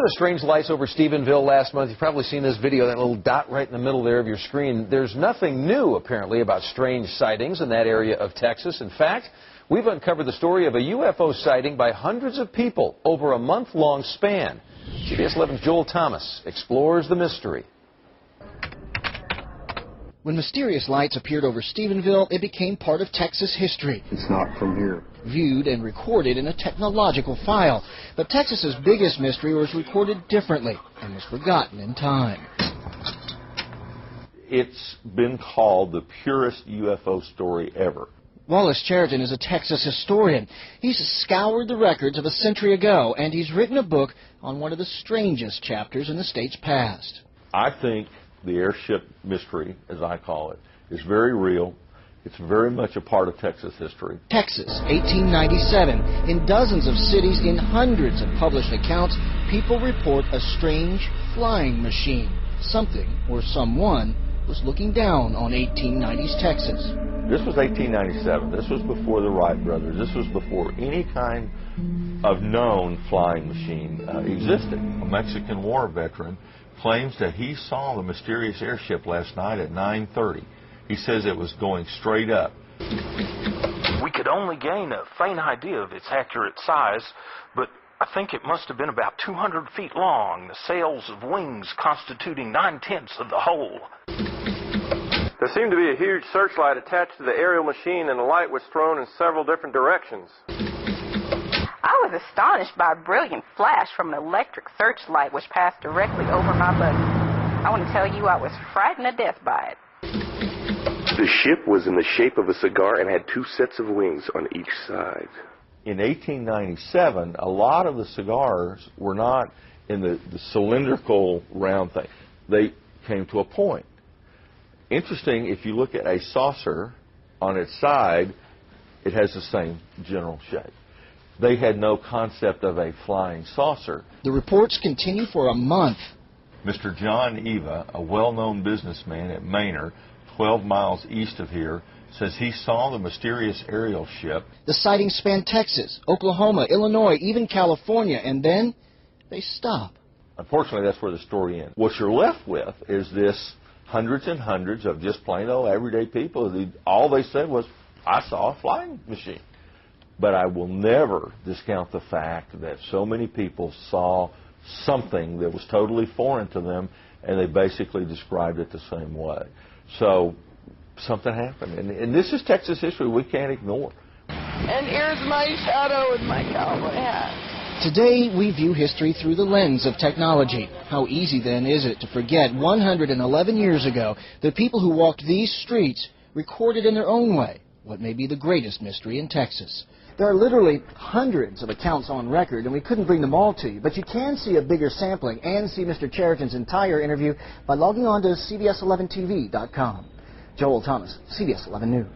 The strange lights over Stephenville last month. You've probably seen this video, that little dot right in the middle there of your screen. There's nothing new, apparently, about strange sightings in that area of Texas. In fact, we've uncovered the story of a UFO sighting by hundreds of people over a month-long span. CBS 11's Joel Thomas explores the mystery. When mysterious lights appeared over Stephenville, it became part of Texas history. It's not from here. Viewed and recorded in a technological file. But Texas's biggest mystery was recorded differently and was forgotten in time. It's been called the purest UFO story ever. Wallace Cheriton is a Texas historian. He's scoured the records of a century ago, and he's written a book on one of the strangest chapters in the state's past. I think the airship mystery, as I call it, is very real. It's very much a part of Texas history. Texas, 1897. In dozens of cities, in hundreds of published accounts, people report a strange flying machine. Something or someone was looking down on 1890s Texas. This was 1897. This was before the Wright brothers. This was before any kind of known flying machine existed. A Mexican War veteran claims that he saw the mysterious airship last night at 9:30. He says it was going straight up. We could only gain a faint idea of its accurate size, but I think it must have been about 200 feet long, the sails of wings constituting 9/10 of the whole. There seemed to be a huge searchlight attached to the aerial machine, and the light was thrown in several different directions. I was astonished by a brilliant flash from an electric searchlight which passed directly over my buggy. I want to tell you, I was frightened to death by it. The ship was in the shape of a cigar and had two sets of wings on each side. In 1897, a lot of the cigars were not in the cylindrical round thing. They came to a point. Interesting, if you look at a saucer on its side, it has the same general shape. They had no concept of a flying saucer. The reports continue for a month. Mr. John Eva, a well-known businessman at Manor, 12 miles east of here, says he saw the mysterious aerial ship. The sightings span Texas, Oklahoma, Illinois, even California, and then they stop. Unfortunately, that's where the story ends. What you're left with is this hundreds and hundreds of just plain old everyday people. All they said was, I saw a flying machine. But I will never discount the fact that so many people saw something that was totally foreign to them, and they basically described it the same way. So something happened. And this is Texas history we can't ignore. And here's my shadow with my cowboy hat. Today, we view history through the lens of technology. How easy, then, is it to forget 111 years ago the people who walked these streets recorded in their own way what may be the greatest mystery in Texas. There are literally hundreds of accounts on record, and we couldn't bring them all to you, but you can see a bigger sampling and see Mr. Cheriton's entire interview by logging on to CBS11TV.com. Joel Thomas, CBS 11 News.